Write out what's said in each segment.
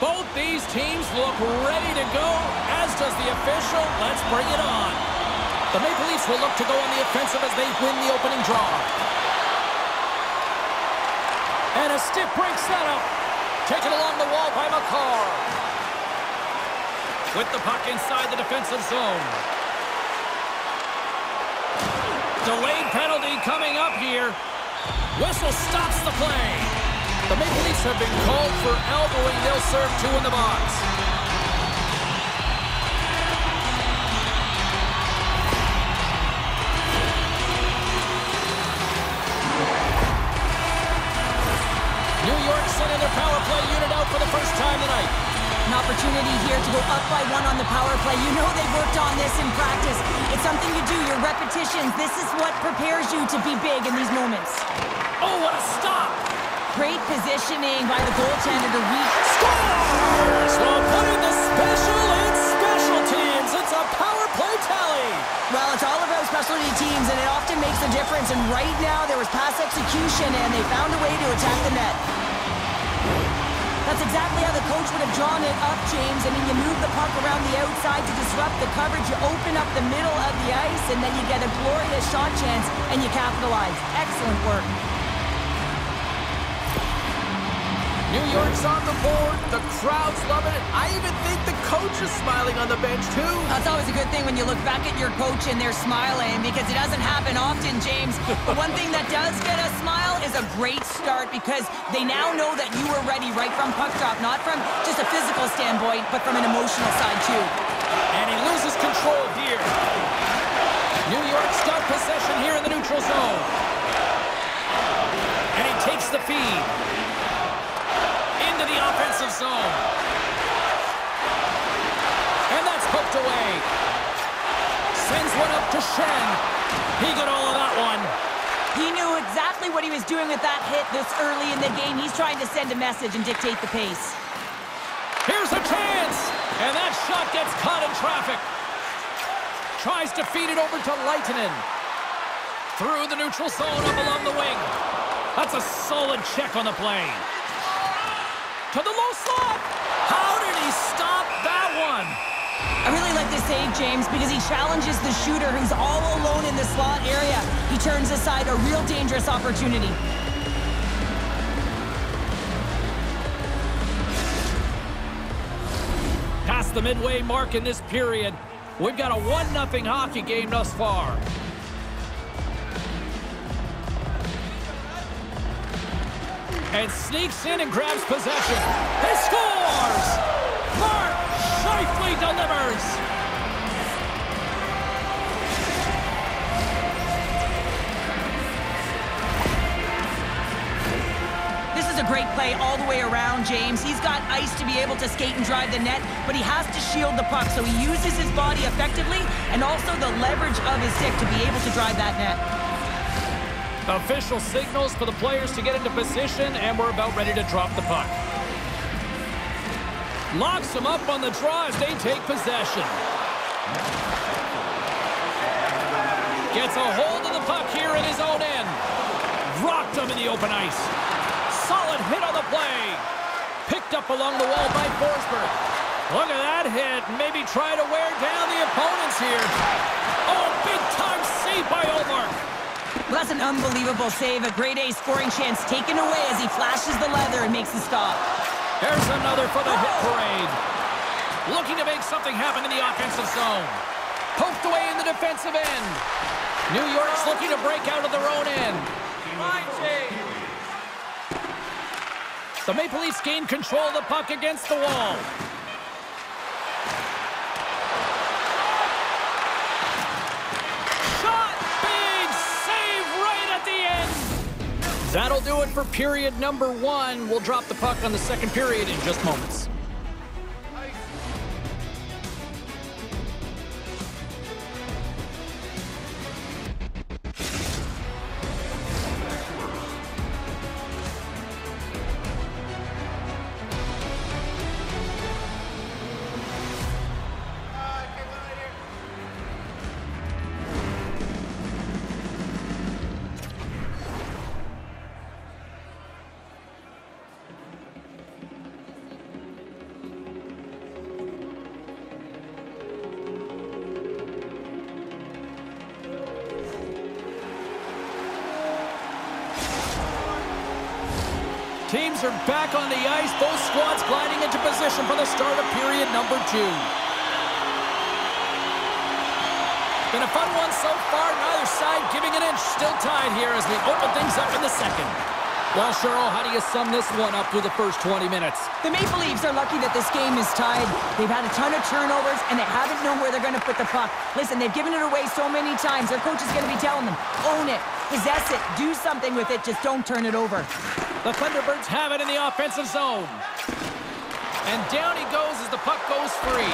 Both these teams look ready to go, as does the official. Let's bring it on. The Maple Leafs will look to go on the offensive as they win the opening draw. And a stiff break setup. Taken along the wall by Makar. With the puck inside the defensive zone. Delayed penalty coming up here. Whistle stops the play. The Maple Leafs have been called for elbowing. They'll serve two in the box. New York sending their power play unit out for the first time tonight. An opportunity here to go up by one on the power play. You know they've worked on this in practice. It's something you do, your repetitions. This is what prepares you to be big in these moments. Oh, what a stop! Great positioning by the goaltender to reach. Scores! Well, putting the special in special teams. It's a power play tally. Well, it's all about specialty teams, and it often makes a difference. And right now, there was pass execution, and they found a way to attack the net. That's exactly how the coach would have drawn it up, James. I mean, you move the puck around the outside to disrupt the coverage. You open up the middle of the ice, and then you get a glorious shot chance, and you capitalize. Excellent work. New York's on the board. The crowd's loving it. I even think the coach is smiling on the bench, too. That's always a good thing when you look back at your coach and they're smiling, because it doesn't happen often, James. But one thing that does get a smile is a great start, because they now know that you were ready right from puck drop, not from just a physical standpoint, but from an emotional side, too. And he loses control here. New York's got possession here in the neutral zone. And he takes the feed. Into the offensive zone. And that's hooked away. Sends one up to Shen. He got all of that one. He knew exactly what he was doing with that hit this early in the game. He's trying to send a message and dictate the pace. Here's a chance. And that shot gets caught in traffic. Tries to feed it over to Leitinen. Through the neutral zone up along the wing. That's a solid check on the play. To the low slot. How did he stop that one? I really like this save, James, because he challenges the shooter who's all alone in the slot area. He turns aside a real dangerous opportunity. Past the midway mark in this period, we've got a 1-0 hockey game thus far. And sneaks in and grabs possession. He scores! Mark Scheifele delivers! This is a great play all the way around, James. He's got ice to be able to skate and drive the net, but he has to shield the puck, so he uses his body effectively and also the leverage of his stick to be able to drive that net. Official signals for the players to get into position, and we're about ready to drop the puck. Locks them up on the draw as they take possession. Gets a hold of the puck here in his own end. Rocked him in the open ice. Solid hit on the play. Picked up along the wall by Forsberg. Look at that hit. Maybe try to wear down the opponents here. Oh, big-time save by Ullmark. Well, that's an unbelievable save. A grade A scoring chance taken away as he flashes the leather and makes the stop. There's another for the hit parade. Looking to make something happen in the offensive zone. Poked away in the defensive end. New York's looking to break out of their own end. The Maple Leafs gain control of the puck against the wall. That'll do it for period number 1. We'll drop the puck on the second period in just moments. Teams are back on the ice. Both squads gliding into position for the start of period number 2. Been a fun one so far. Neither side giving an inch. Still tied here as we open things up in the second. Well, Cheryl, how do you sum this one up through the first 20 minutes? The Maple Leafs are lucky that this game is tied. They've had a ton of turnovers, and they haven't known where they're going to put the puck. Listen, they've given it away so many times. Their coach is going to be telling them, own it, possess it, do something with it, just don't turn it over. The Thunderbirds have it in the offensive zone. And down he goes as the puck goes free.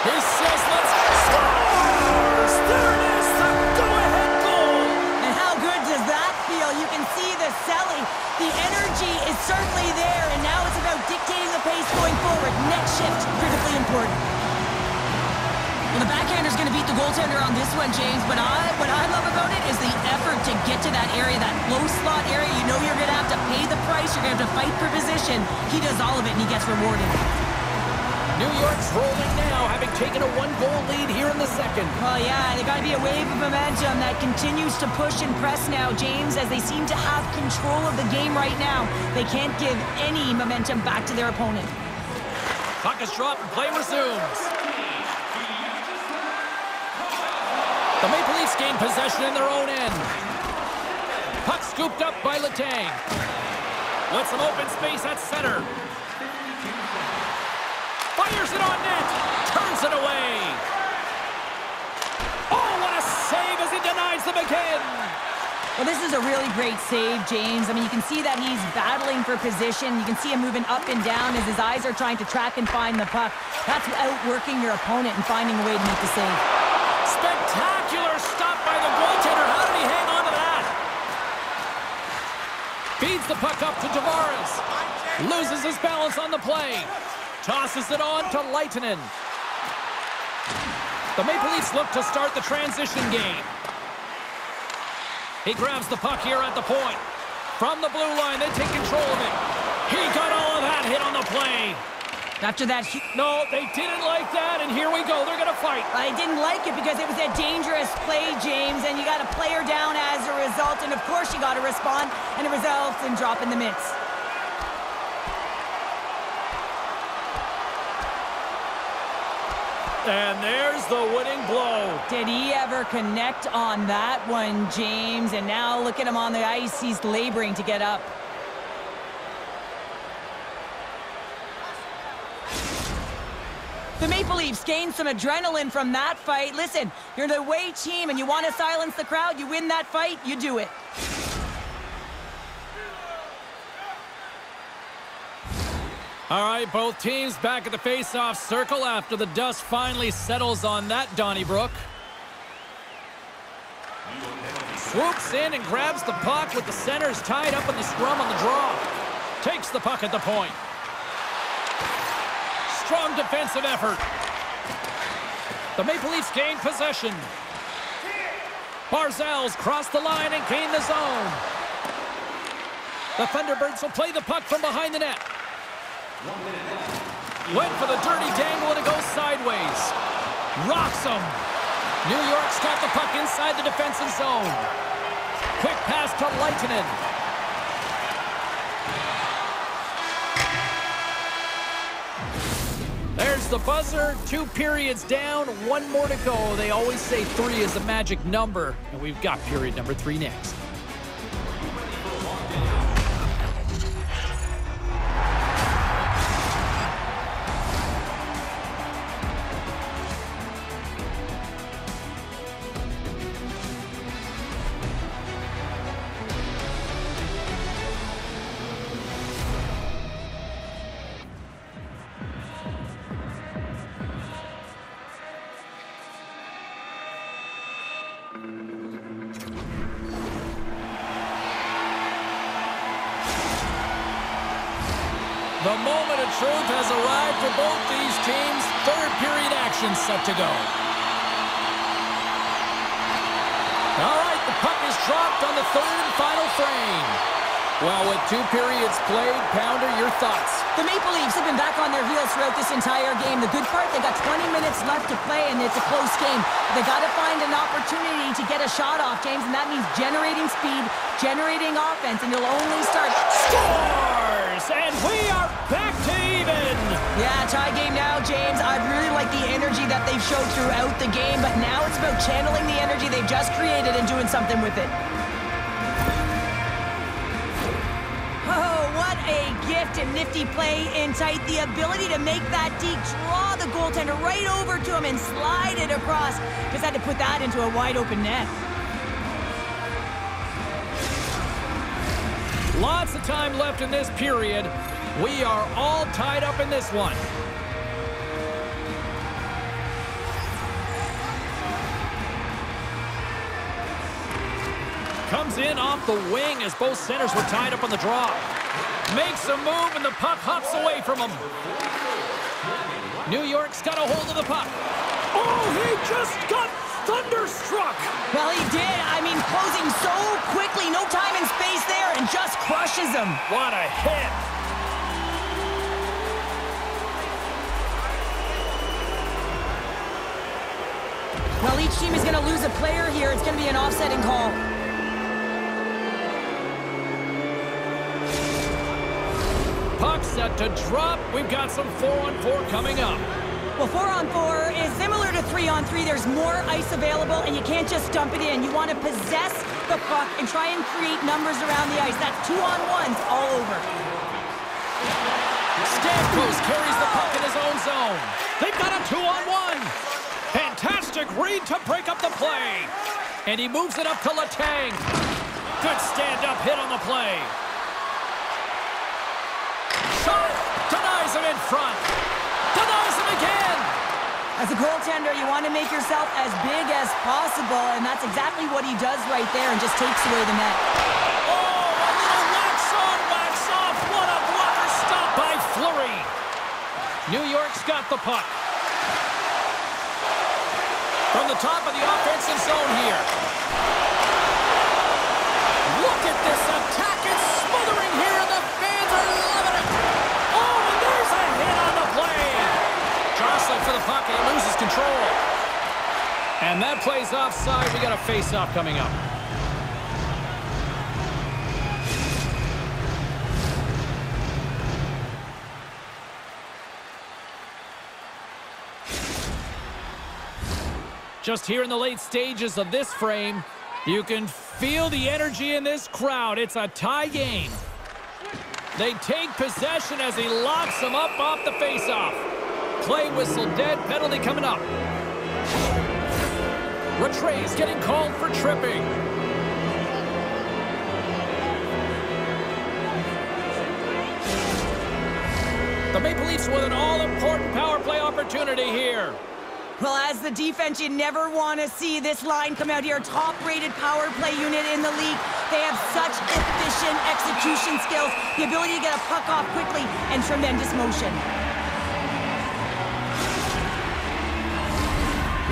He says, let's scores! There it is, the go-ahead goal! And how good does that feel? You can see the selling. The energy is certainly there, and now it's about dictating the pace going forward. Next shift, critically important. Well, the backhander's going to beat the goaltender on this one, James, but what I love about it is the effort to get to that area, that low slot area. You know you're going to have to pay the price. You're going to have to fight for position. He does all of it, and he gets rewarded. New York's rolling now, having taken a 1-goal lead here in the second. Well, yeah, they got to be a wave of momentum that continues to push and press now, James, as they seem to have control of the game right now. They can't give any momentum back to their opponent. Puck is dropped and play resumes. The Maple Leafs gain possession in their own end. Puck scooped up by Letang. With some open space at center. Fires it on net. Turns it away. Oh, what a save as he denies them again. Well, this is a really great save, James. I mean, you can see that he's battling for position. You can see him moving up and down as his eyes are trying to track and find the puck. That's outworking your opponent and finding a way to make the save. Spectacular stop by the goaltender. How did he hang on to that? Feeds the puck up to Tavares. Loses his balance on the play. Tosses it on to Leitinen. The Maple Leafs look to start the transition game. He grabs the puck here at the point. From the blue line, they take control of it. He got all of that hit on the play. After that... No, they didn't like that, and here we go. They're going to fight. I didn't like it because it was a dangerous play, James, and you got a player down as a result, and of course you got to respond, and it results in dropping the mitts. And there's the winning blow. Did he ever connect on that one, James? And now look at him on the ice. He's laboring to get up. The Maple Leafs gained some adrenaline from that fight. Listen, you're the away team and you want to silence the crowd. You win that fight, you do it. All right, both teams back at the face-off circle after the dust finally settles on that Donnybrook. Swoops in and grabs the puck with the centers tied up in the scrum on the draw. Takes the puck at the point. Strong defensive effort. The Maple Leafs gain possession. Barzal's cross the line and gain the zone. The Thunderbirds will play the puck from behind the net. Went for the dirty dangle and it goes sideways. Rocks him. New York's got the puck inside the defensive zone. Quick pass to Leitinen. There's the buzzer. 2 periods down, 1 more to go. They always say 3 is the magic number, and we've got period number 3 next. The moment of truth has arrived for both these teams. 3rd period action set to go. All right, the puck is dropped on the 3rd and final frame. Well, with 2 periods played, Pounder, your thoughts? The Maple Leafs have been back on their heels throughout this entire game. The good part, they got 20 minutes left to play, and it's a close game. They got to find an opportunity to get a shot off, James, and that means generating speed, generating offense, and you'll only start... Scores! And we are back to even! Yeah, tie game now, James. I really like the energy that they've showed throughout the game, but now it's about channeling the energy they've just created and doing something with it. Gift and nifty play in tight. The ability to make that deke draw the goaltender right over to him and slide it across. Just had to put that into a wide open net. Lots of time left in this period. We are all tied up in this one. Comes in off the wing as both centers were tied up on the draw. Makes a move, and the puck hops away from him. New York's got a hold of the puck. Oh, he just got thunderstruck. Well, he did. I mean, closing so quickly. No time and space there, and just crushes him. What a hit. Well, each team is going to lose a player here. It's going to be an offsetting call. Puck set to drop. We've got some 4-on-4 coming up. Well, 4-on-4 is similar to 3-on-3. There's more ice available, and you can't just dump it in. You want to possess the puck and try and create numbers around the ice. That's 2-on-1s all over. Stamkos carries the puck in his own zone. They've got a 2-on-1. Fantastic read to break up the play. And he moves it up to Letang. Good stand-up hit on the play. Shot! Denies him in front. Denies him again! As a goaltender, you want to make yourself as big as possible, and that's exactly what he does right there and just takes away the net. Oh, a little wax on, wax off. What a blocker stop by Fleury. New York's got the puck. From the top of the offensive zone here. Look at this attack. It's smothering here, and the fans are loving it. Oh, and there's a hit on the play. Jostling for the puck, and he loses control. And that play's offside. We got a face-off coming up. Just here in the late stages of this frame, you can feel the energy in this crowd. It's a tie game. They take possession as he locks them up off the faceoff. Play whistle dead, penalty coming up. Rattray's getting called for tripping. The Maple Leafs with an all-important power play opportunity here. Well, as the defense, you never want to see this line come out here. Top-rated power play unit in the league. They have such efficient execution skills, the ability to get a puck off quickly, and tremendous motion.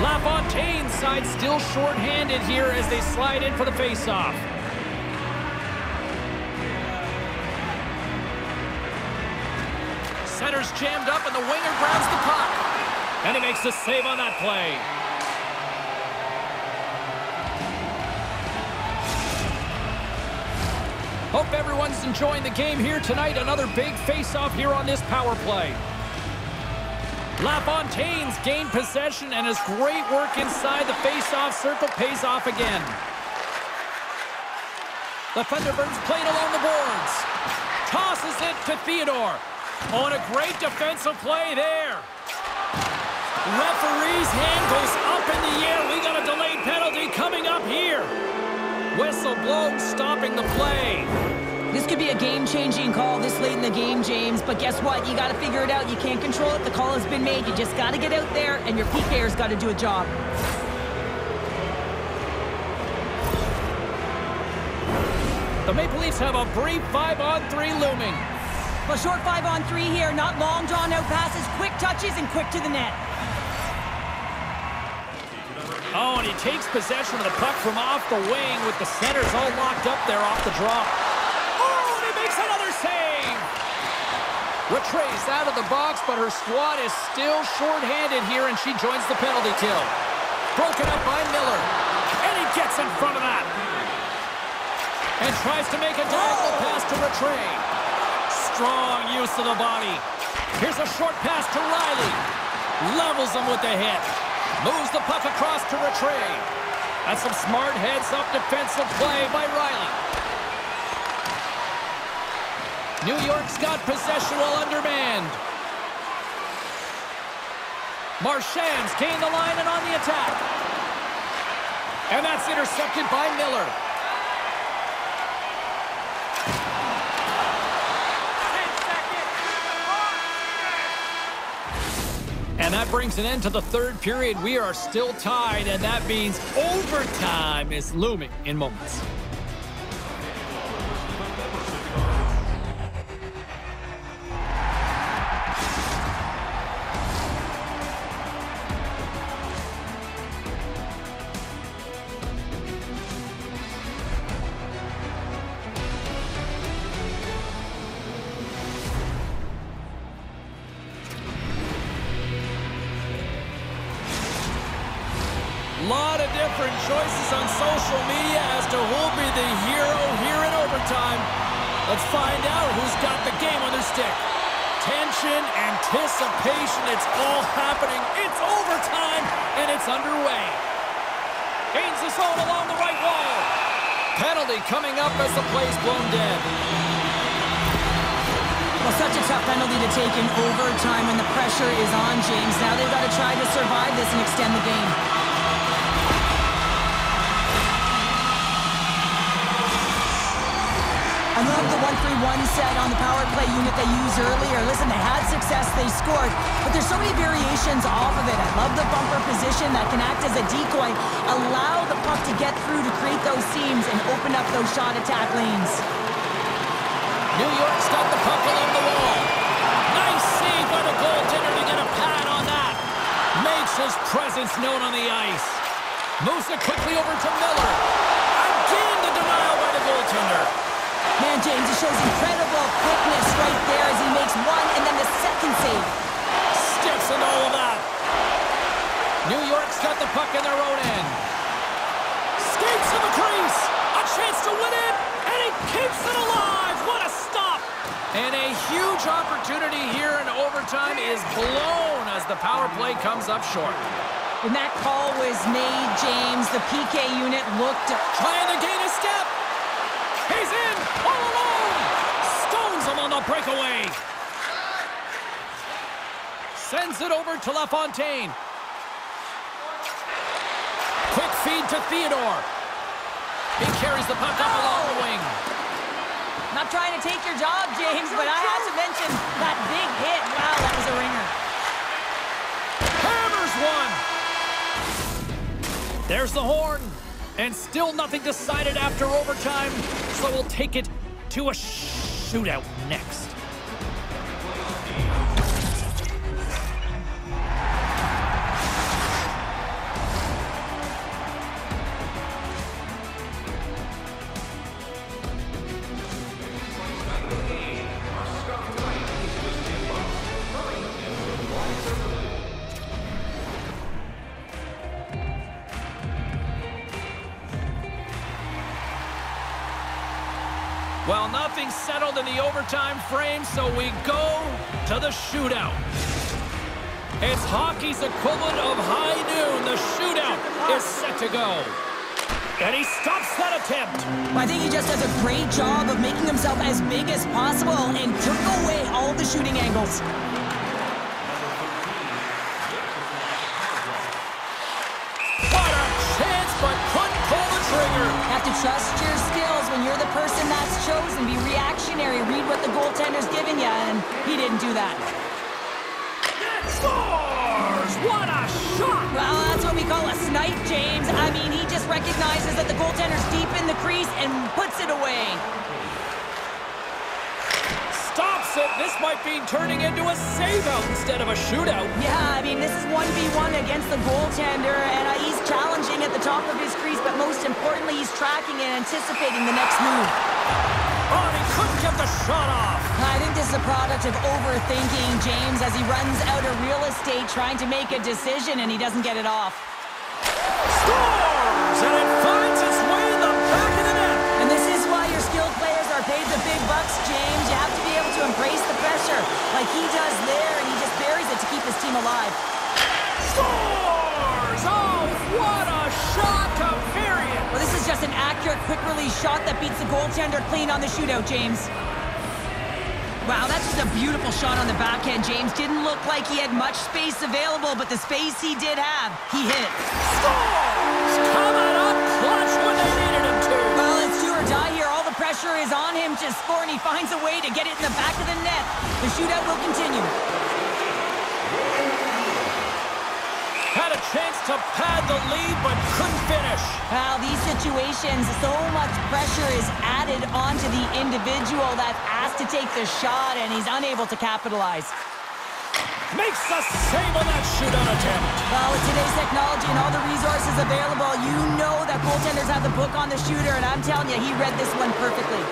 LaFontaine's side still short-handed here as they slide in for the face-off. Center's jammed up, and the winger grabs the puck. And he makes the save on that play. Hope everyone's enjoying the game here tonight. Another big face-off here on this power play. LaFontaine's gained possession, and his great work inside the face-off circle pays off again. The Thunderbirds played along the boards. Tosses it to Theodore. Oh, and a great defensive play there. Referee's hand goes up in the air. We got a delayed penalty coming up here. Whistle blown, stopping the play. This could be a game-changing call this late in the game, James. But guess what? You got to figure it out. You can't control it. The call has been made. You just got to get out there, and your PKer's got to do a job. The Maple Leafs have a brief 5-on-3 looming. Well, short 5-on-3 here. Not long drawn-out passes, quick touches, and quick to the net. Oh, and he takes possession of the puck from off the wing with the centers all locked up there off the draw. Oh, Retrays out of the box, but her squad is still short-handed here, and she joins the penalty kill. Broken up by Miller. And he gets in front of that. And tries to make a diagonal pass to Rattray. Strong use of the body. Here's a short pass to Riley. Levels him with the hit. Moves the puck across to Rattray. That's some smart heads-up defensive play by Riley. New York's got possession while undermanned. Marchand's gained the line and on the attack. And that's intercepted by Miller. And that brings an end to the third period. We are still tied, and that means overtime is looming in moments. Lot of different choices on social media as to who'll be the hero here in overtime. Let's find out who's got the game on their stick. Tension, anticipation, it's all happening. It's overtime, and it's underway. Gains the zone along the right wall. Penalty coming up as the play's blown dead. Well, such a tough penalty to take in overtime when the pressure is on, James. Now they've got to try to survive this and extend the game. I love the 1-3-1 set on the power play unit they used earlier. Listen, they had success, they scored, but there's so many variations off of it. I love the bumper position that can act as a decoy, allow the puck to get through to create those seams and open up those shot attack lanes. New York's got the puck along the wall. Nice save by the goaltender to get a pad on that. Makes his presence known on the ice. Moves it quickly over to Miller. Again, the denial by the goaltender. Man, James, it shows incredible quickness right there as he makes one and then the second save. Steps into all of that. New York's got the puck in their own end. Skates to the crease. A chance to win it, and he keeps it alive. What a stop. And a huge opportunity here in overtime is blown as the power play comes up short. When that call was made, James, the PK unit looked... Trying to gain a step. He's in, all alone. Stones him on the breakaway. Sends it over to LaFontaine. Quick feed to Theodore. He carries the puck up along the wing. Not trying to take your job, James, but I have to mention that big hit. Wow, that was a ringer. Hammers one. There's the horn. And still nothing decided after overtime, so we'll take it to a shootout next. Well, nothing's settled in the overtime frame, so we go to the shootout. It's hockey's equivalent of high noon. The shootout is set to go. And he stops that attempt. I think he just does a great job of making himself as big as possible and took away all the shooting angles. What a chance, but couldn't pull the trigger. Have to trust your skills when you're the person that's chosen. Be reactionary. Read what the goaltender's giving you, and he didn't do that. Scores! What a shot! Well, that's what we call a snipe, James. I mean, he just recognizes that the goaltender's deep in the crease and puts it away. Stops it. This might be turning into a save-out instead of a shootout. Yeah, I mean, this is 1v1 against the goaltender, and he's challenging at the top of his crease, but most importantly, he's tracking and anticipating the next move. Oh, he couldn't get the shot off. I think this is a product of overthinking, James, as he runs out of real estate trying to make a decision and he doesn't get it off. Scores! And it finds its way in the back of the net. And this is why your skilled players are paid the big bucks, James. You have to be able to embrace the pressure like he does there, and he just buries it to keep his team alive. Scores! Oh, what a shot to period! Well, this is just an accurate, quick-release shot that beats the goaltender clean on the shootout, James. Wow, that's just a beautiful shot on the backhand, James. Didn't look like he had much space available, but the space he did have, he hit. Scores! Coming up clutch when they needed him to. Well, it's do or die here. All the pressure is on him to score, and he finds a way to get it in the back of the net. The shootout will continue. Had a chance to pad the lead, but couldn't finish. Well, these situations, so much pressure is added onto the individual that's asked to take the shot, and he's unable to capitalize. Makes the save on that shootout attempt. Well, with today's technology and all the resources available, you know that goaltenders have the book on the shooter, and I'm telling you, he read this one perfectly.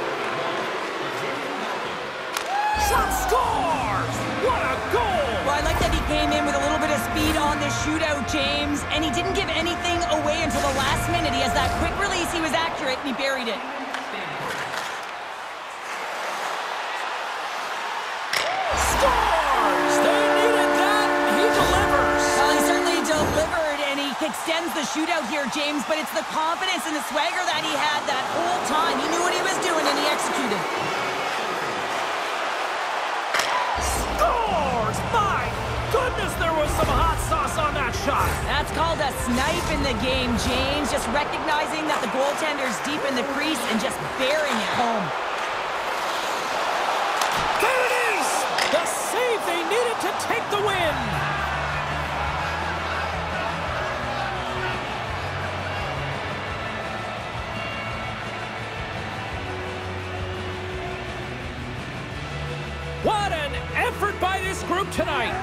Shot scores! What a goal! Well, I like that he came in with a little bit of speed on this shootout, James, and he didn't give anything away until the last minute. He has that quick release, he was accurate, and he buried it. Scores! They needed that, he delivers. Well, he certainly delivered, and he extends the shootout here, James, but it's the confidence and the swagger that he had that whole time. He knew what he was doing, and he executed. Scores! My goodness, there was some hot sauce on that shot. That's called a snipe in the game, James. Just recognizing that the goaltender's deep in the crease and just burying it home. There it is! The save they needed to take the win. What an effort by this group tonight.